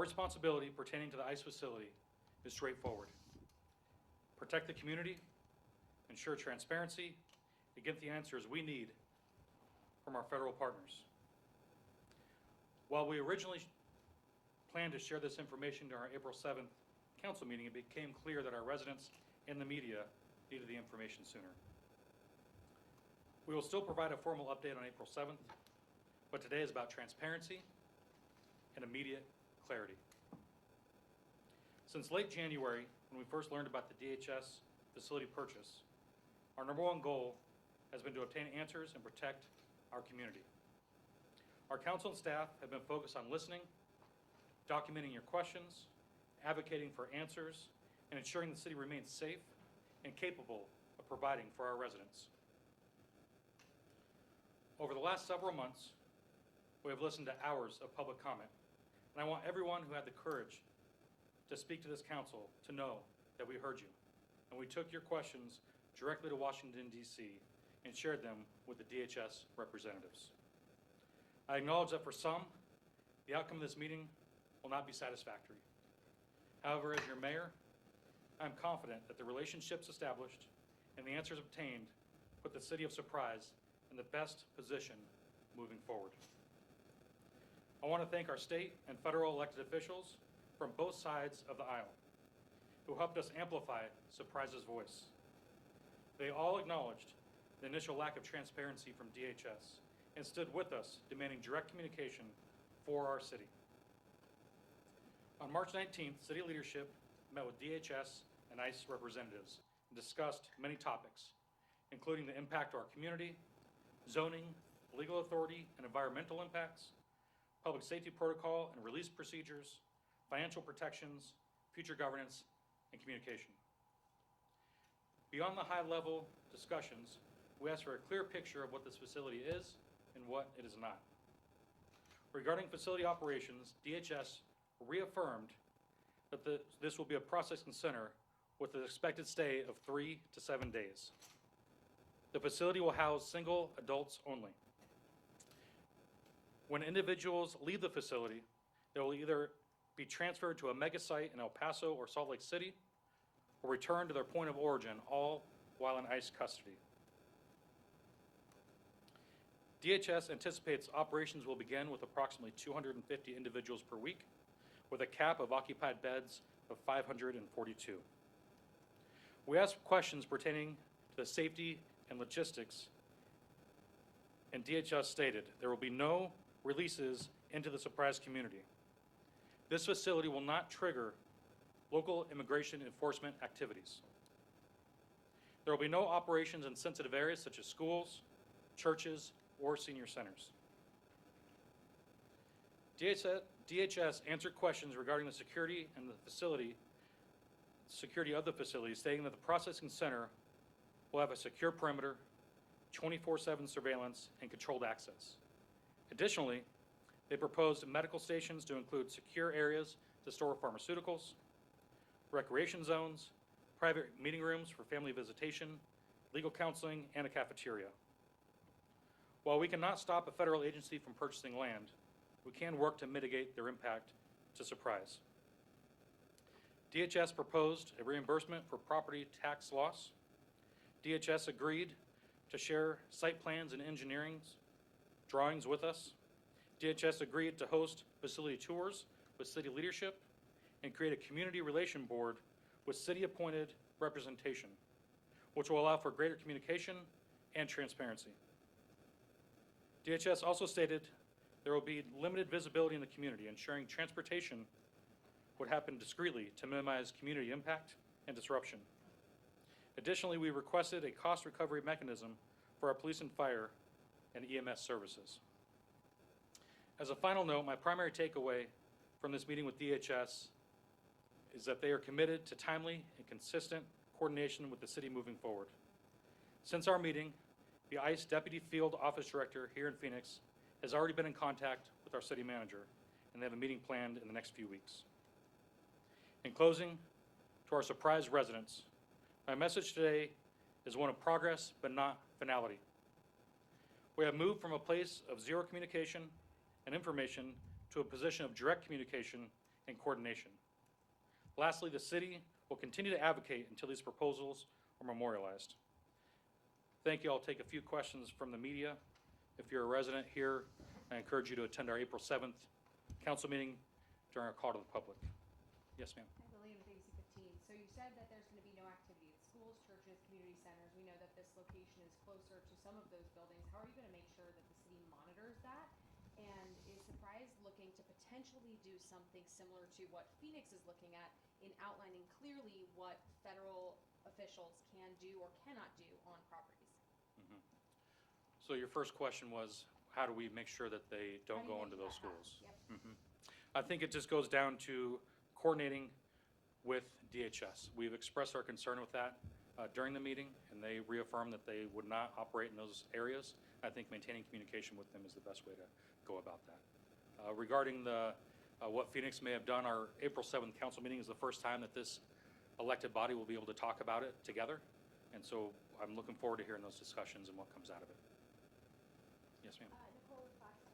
responsibility pertaining to the ICE facility is straightforward. Protect the community, ensure transparency, and get the answers we need from our federal partners. While we originally planned to share this information during our April 7th council meeting, it became clear that our residents and the media needed the information sooner. We will still provide a formal update on April 7th, but today is about transparency and immediate clarity. Since late January, when we first learned about the DHS facility purchase, our number one goal has been to obtain answers and protect our community. Our council and staff have been focused on listening, documenting your questions, advocating for answers, and ensuring the city remains safe and capable of providing for our residents. Over the last several months, we have listened to hours of public comment, and I want everyone who had the courage to speak to this council to know that we heard you, and we took your questions directly to Washington, D.C., and shared them with the DHS representatives. I acknowledge that for some, the outcome of this meeting will not be satisfactory. However, as your mayor, I am confident that the relationships established and the answers obtained put the city of Surprise in the best position moving forward. I want to thank our state and federal elected officials from both sides of the aisle who helped us amplify Surprise's voice. They all acknowledged the initial lack of transparency from DHS and stood with us, demanding direct communication for our city. On March 19th, city leadership met with DHS and ICE representatives and discussed many topics, including the impact to our community, zoning, legal authority and environmental impacts, public safety protocol and release procedures, financial protections, future governance, and communication. Beyond the high-level discussions, we asked for a clear picture of what this facility is and what it is not. Regarding facility operations, DHS reaffirmed that this will be a processing center with an expected stay of 3 to 7 days. The facility will house single adults only. When individuals leave the facility, they will either be transferred to a mega site in El Paso or Salt Lake City, or return to their point of origin, all while in ICE custody. DHS anticipates operations will begin with approximately 250 individuals per week, with a cap of occupied beds of 542. We asked questions pertaining to the safety and logistics, and DHS stated there will be no releases into the Surprise community. This facility will not trigger local immigration enforcement activities. There will be no operations in sensitive areas such as schools, churches, or senior centers. DHS answered questions regarding the security and the security of the facility, stating that the processing center will have a secure perimeter, 24/7 surveillance, and controlled access. Additionally, they proposed medical stations to include secure areas to store pharmaceuticals, recreation zones, private meeting rooms for family visitation, legal counseling, and a cafeteria. While we cannot stop a federal agency from purchasing land, we can work to mitigate their impact to Surprise. DHS proposed a reimbursement for property tax loss. DHS agreed to share site plans and engineering drawings with us. DHS agreed to host facility tours with city leadership and create a community relation board with city-appointed representation, which will allow for greater communication and transparency. DHS also stated there will be limited visibility in the community, ensuring transportation would happen discreetly to minimize community impact and disruption. Additionally, we requested a cost recovery mechanism for our police and fire and EMS services. As a final note, my primary takeaway from this meeting with DHS is that they are committed to timely and consistent coordination with the city moving forward. Since our meeting, the ICE Deputy Field Office Director here in Phoenix has already been in contact with our city manager, and they have a meeting planned in the next few weeks. In closing, to our Surprise residents, my message today is one of progress but not finality. We have moved from a place of zero communication and information to a position of direct communication and coordination. Lastly, the city will continue to advocate until these proposals are memorialized. Thank you. I'll take a few questions from the media. If you're a resident here, I encourage you to attend our April 7th council meeting during our call to the public. Yes, ma'am. I believe with ABC 15. So you said that there's going to be no activity at schools, churches, community centers. We know that this location is closer to some of those buildings. How are you going to make sure that the city monitors that? And is Surprise looking to potentially do something similar to what Phoenix is looking at in outlining clearly what federal officials can do or cannot do on properties? So your first question was, how do we make sure that they don't How do you go make into sure those that schools? happens? Yep. I think it just goes down to coordinating with DHS. We've expressed our concern with that during the meeting, and they reaffirmed that they would not operate in those areas. I think maintaining communication with them is the best way to go about that. Regarding what Phoenix may have done, our April 7th council meeting is the first time that this elected body will be able to talk about it together. And so I'm looking forward to hearing those discussions and what comes out of it. Yes, ma'am. Nicole with Fox 10.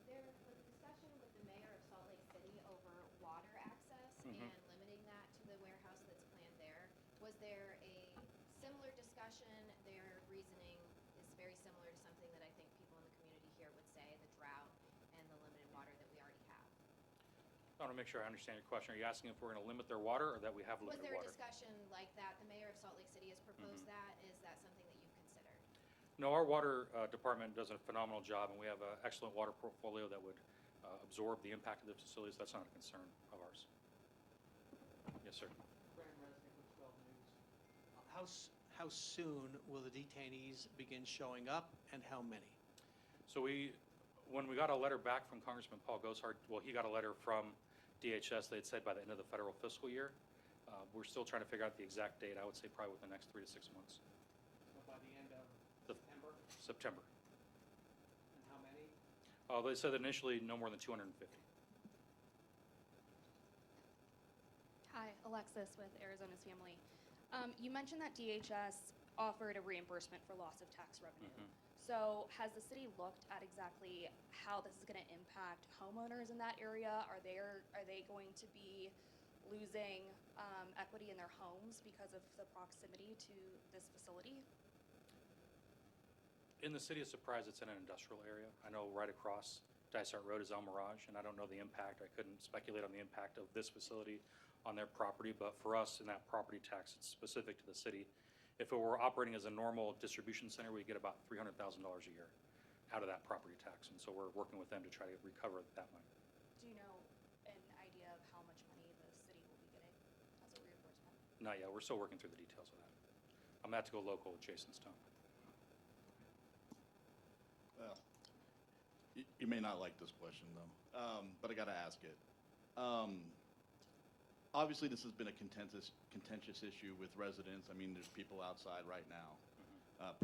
There was a discussion with the mayor of Salt Lake City over water access and limiting that to the warehouse that's planned there. Was there a similar discussion? Their reasoning is very similar to something that I think people in the community here would say, the drought and the limited water that we already have. I want to make sure I understand your question. Are you asking if we're going to limit their water or that we have Was limited there a water? discussion like that? The mayor of Salt Lake City has proposed that. Is that something that you've considered? No, our water department does a phenomenal job, and we have an excellent water portfolio that would absorb the impact of the facilities. That's not a concern of ours. Yes, sir. Brandon Resnick with 12 News. How soon will the detainees begin showing up, and how many? So when we got a letter back from Congressman Paul Gosar, well, he got a letter from DHS. They had said by the end of the federal fiscal year. We're still trying to figure out the exact date. I would say probably within the next 3 to 6 months. So by the end of September? September. And how many? They said initially no more than 250. Hi, Alexis with Arizona's Family. You mentioned that DHS offered a reimbursement for loss of tax revenue. So has the city looked at exactly how this is going to impact homeowners in that area? Are they going to be losing equity in their homes because of the proximity to this facility? In the city of Surprise, it's in an industrial area. I know right across Dysart Road is El Mirage, and I don't know the impact. I couldn't speculate on the impact of this facility on their property, but for us, in that property tax, it's specific to the city. If it were operating as a normal distribution center, we get about $300,000 a year out of that property tax, and so we're working with them to try to recover that money. Do you know an idea of how much money the city will be getting as a reimbursement? Not yet. We're still working through the details of that. I'm going to have to go local with Jason Stone. Well, you may not like this question, though, but I got to ask it. Obviously, this has been a contentious issue with residents. I mean, there's people outside right now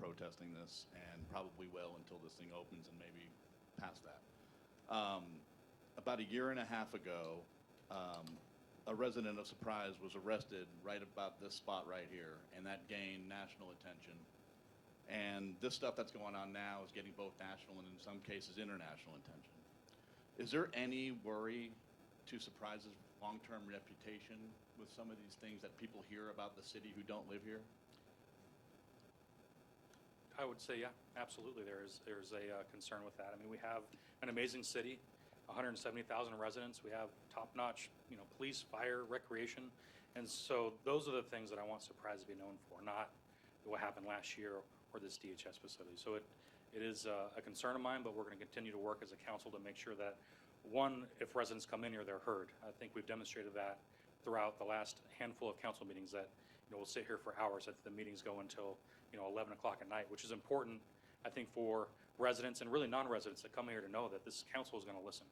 protesting this, and probably will until this thing opens and maybe past that. About a year and a half ago, a resident of Surprise was arrested right about this spot right here, and that gained national attention. And this stuff that's going on now is getting both national and in some cases international attention. Is there any worry to Surprise's long-term reputation with some of these things that people hear about the city who don't live here? I would say, yeah, absolutely. There's a concern with that. I mean, we have an amazing city, 170,000 residents. We have top-notch, police, fire, recreation. And so those are the things that I want Surprise to be known for, not what happened last year or this DHS facility. So it is a concern of mine, but we're going to continue to work as a council to make sure that, one, if residents come in here, they're heard. I think we've demonstrated that throughout the last handful of council meetings that, we'll sit here for hours if the meetings go until, 11 o'clock at night, which is important, I think, for residents and really non-residents that come here to know that this council is going to listen.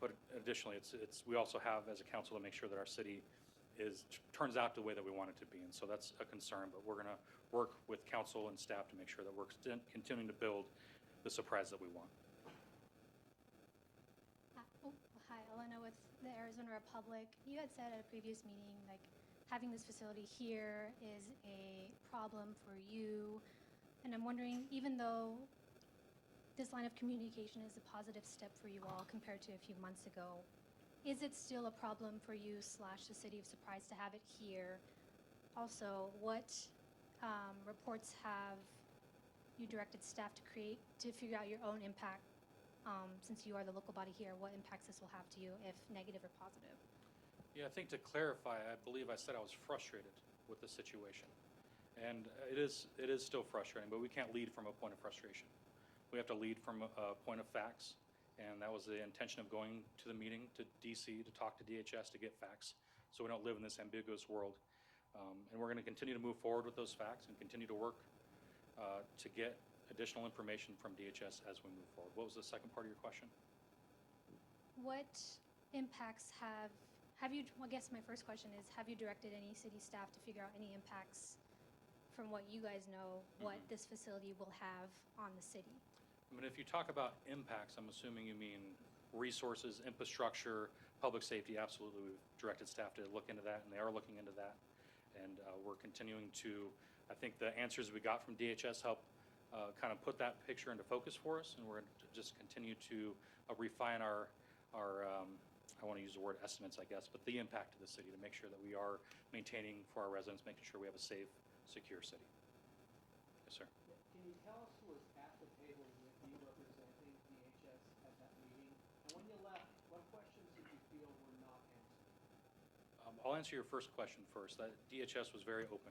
But additionally, we also have, as a council, to make sure that our city turns out the way that we want it to be. And so that's a concern, but we're going to work with council and staff to make sure that we're continuing to build the Surprise that we want. Hi, Elena with the Arizona Republic. You had said at a previous meeting, having this facility here is a problem for you. And I'm wondering, even though this line of communication is a positive step for you all compared to a few months ago, is it still a problem for you / the city of Surprise to have it here? Also, what reports have you directed staff to create to figure out your own impact? Since you are the local body here, what impacts this will have to you, if negative or positive? Yeah, I think to clarify, I believe I said I was frustrated with the situation. And it is still frustrating, but we can't lead from a point of frustration. We have to lead from a point of facts, and that was the intention of going to the meeting to DC to talk to DHS to get facts, so we don't live in this ambiguous world. And we're going to continue to move forward with those facts and continue to work to get additional information from DHS as we move forward. What was the second part of your question? What impacts have you, well, I guess my first question is, have you directed any city staff to figure out any impacts from what you guys know, what this facility will have on the city? I mean, if you talk about impacts, I'm assuming you mean resources, infrastructure, public safety. Absolutely, we've directed staff to look into that, and they are looking into that. And we're continuing to, I think the answers we got from DHS help kind of put that picture into focus for us, and we're going to just continue to refine our I want to use the word estimates, I guess, but the impact to the city to make sure that we are maintaining for our residents, making sure we have a safe, secure city. Yes, sir. Can you tell us who was at the table with you representing DHS at that meeting? And when you left, what questions did you feel were not answered? I'll answer your first question first. DHS was very open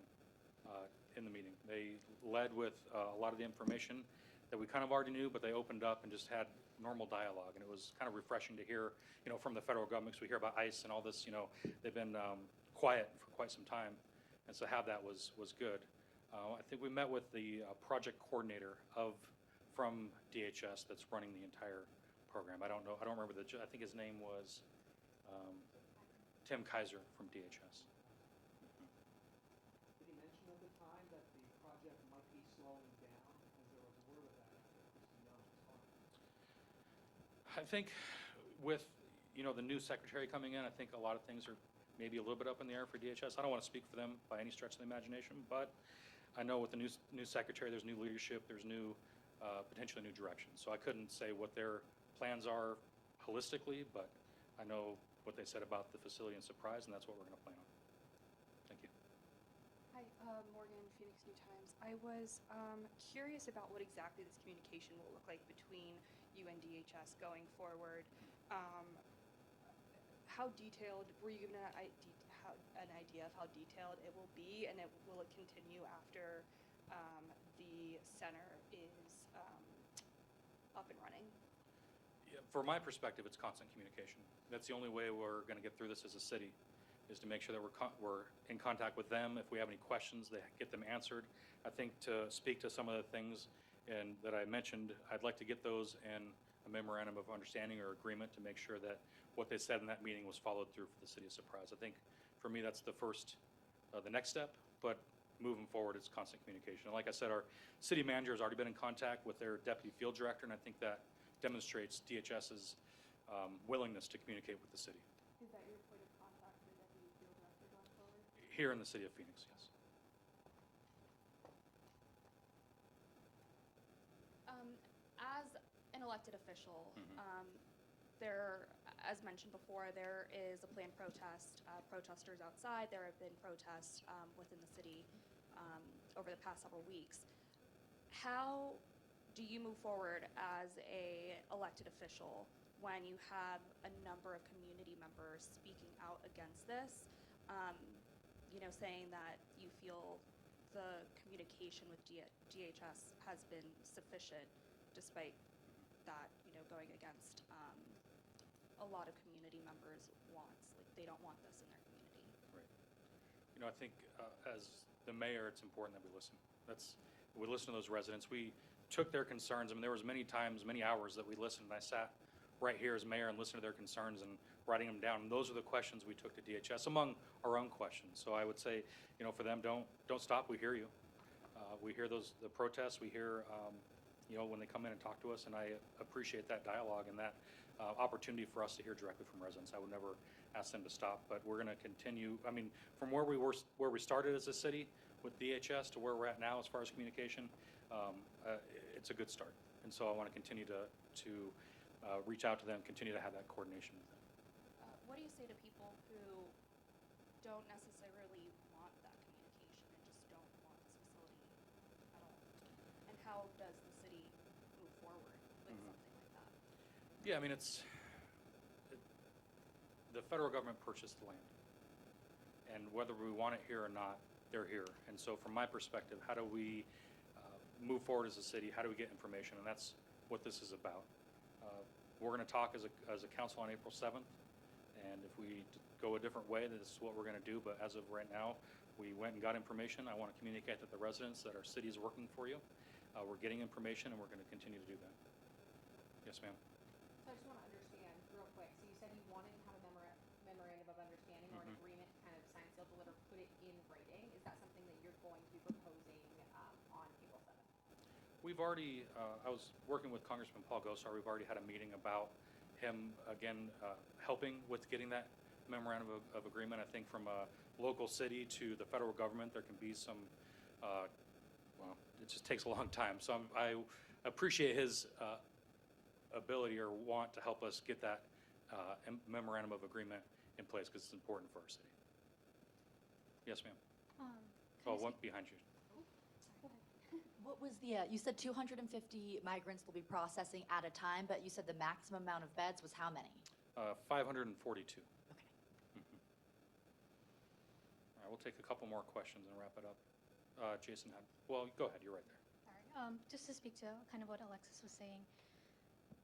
in the meeting. They led with a lot of the information that we kind of already knew, but they opened up and just had normal dialogue, and it was kind of refreshing to hear, from the federal government, because we hear about ICE and all this, they've been quiet for quite some time, and so have that was good. I think we met with the project coordinator from DHS that's running the entire program. I don't remember I think his name was Tim Kaiser from DHS. Did he mention at the time that the project might be slowing down, because there was word of that after Christy Young's talk? I think with, the new secretary coming in, I think a lot of things are maybe a little bit up in the air for DHS. I don't want to speak for them by any stretch of the imagination, but I know with the new secretary, there's new leadership, there's potentially new direction. So I couldn't say what their plans are holistically, but I know what they said about the facility in Surprise, and that's what we're going to plan on. Thank you. Hi, Morgan, Phoenix New Times. I was curious about what exactly this communication will look like between you and DHS going forward. How detailed, were you given an idea of how detailed it will be, and will it continue after the center is up and running? Yeah, from my perspective, it's constant communication. That's the only way we're going to get through this as a city, is to make sure that we're in contact with them. If we have any questions, they get them answered. I think to speak to some of the things that I mentioned, I'd like to get those in a memorandum of understanding or agreement to make sure that what they said in that meeting was followed through for the city of Surprise. I think for me that's the next step, but moving forward it's constant communication. And like I said, our city manager has already been in contact with their deputy field director, and I think that demonstrates DHS's willingness to communicate with the city. Is that your point of contact for the deputy field director going forward? Here in the city of Phoenix, yes. As an elected official, there, as mentioned before, there is a planned protest, protesters outside. There have been protests within the city over the past several weeks. How do you move forward as a elected official when you have a number of community members speaking out against this, saying that you feel the communication with DHS has been sufficient despite that, going against a lot of community members' wants? Like, they don't want this in their community. Right. I think as the mayor, it's important that we listen. We listen to those residents. We took their concerns. I mean, there was many times, many hours that we listened. I sat right here as mayor and listened to their concerns and writing them down. And those are the questions we took to DHS among our own questions. So I would say, for them, don't stop. We hear you. We hear the protests. We hear, when they come in and talk to us, and I appreciate that dialogue and that opportunity for us to hear directly from residents. I would never ask them to stop, but we're going to continue. I mean, from where we started as a city with DHS to where we're at now as far as communication, it's a good start. And so I want to continue to reach out to them, continue to have that coordination with them. say to people who don't necessarily want that communication and just don't want this facility at all? And how does the city move forward with Mhm. something like that? Yeah, I mean, the federal government purchased the land. And whether we want it here or not, they're here. And so from my perspective, how do we move forward as a city? How do we get information? And that's what this is about. We're going to talk as a council on April 7th. And if we go a different way, this is what we're going to do. But as of right now, we went and got information. I want to communicate to the residents that our city is working for you. We're getting information, and we're going to continue to do that. Yes, ma'am. So I just want to understand real quick. So you said you wanted to have a memorandum of understanding or an Mhm. agreement, kind of sign, seal, deliver, put it in writing. Is that something that you're going to be proposing on April 7th? We've already, I was working with Congressman Paul Gosar. We've already had a meeting about him, again, helping with getting that memorandum of agreement. I think from a local city to the federal government, there can be some, well, it just takes a long time. So I appreciate his ability or want to help us get that memorandum of agreement in place because it's important for our city. Yes, ma'am. Can Oh, I one speak? behind you. Sorry, go ahead. What was you said 250 migrants will be processing at a time, but you said the maximum amount of beds was how many? 542. Okay. Mhm. All right, we'll take a couple more questions and wrap it up. Jason had, well, go ahead, you're right there. Sorry. Just to speak to kind of what Alexis was saying,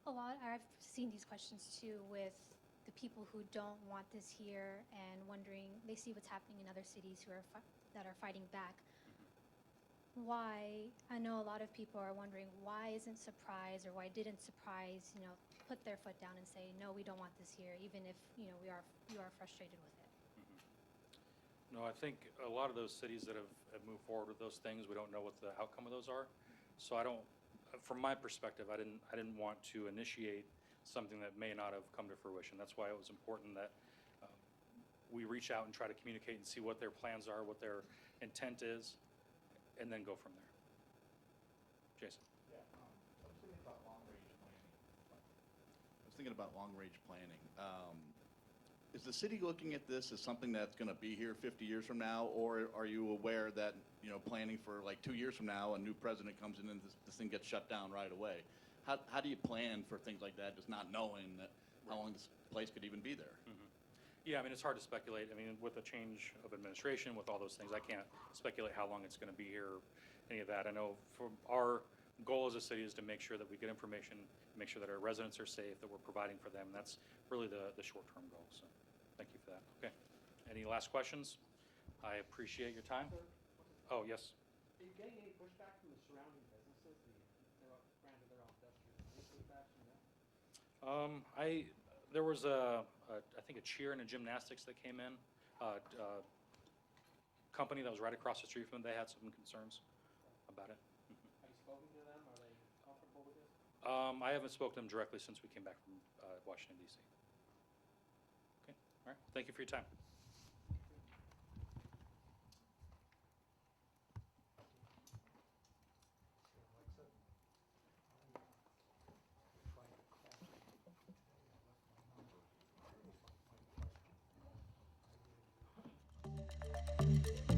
I've seen these questions too with the people who don't want this here and wondering, they see what's happening in other cities that are fighting back. Why, I know a lot of people are wondering, why isn't Surprise or why didn't Surprise, put their foot down and say, no, we don't want this here, even if, you are frustrated with it. No, I think a lot of those cities that have moved forward with those things, we don't know what the outcome of those are. So I don't, from my perspective, I didn't want to initiate something that may not have come to fruition. That's why it was important that we reach out and try to communicate and see what their plans are, what their intent is, and then go from there. Jason. Yeah, I was thinking about long-range planning. Is the city looking at this as something that's going to be here 50 years from now, or are you aware that, planning for like 2 years from now, a new president comes in and this thing gets shut down right away? How do you plan for things like that, just not knowing that how long this place could even be there? Yeah, I mean, it's hard to speculate. I mean, with the change of administration, with all those things, I can't speculate how long it's going to be here, any of that. I know from our goal as a city is to make sure that we get information, make sure that our residents are safe, that we're providing for them. That's really the short-term goal, so thank you for that. Okay. Any last questions? I appreciate your time. Sir, Oh, yes. are you getting any pushback from the surrounding businesses? Granted, they're all industrial. Any pushback from them? There was I think a cheer and a gymnastics that came in, company that was right across the street from them. They had some concerns about it. Have you spoken to them? Are they comfortable with this? I haven't spoken to them directly since we came back from Washington, D.C. Okay, all right. Thank you for your time. Thank you.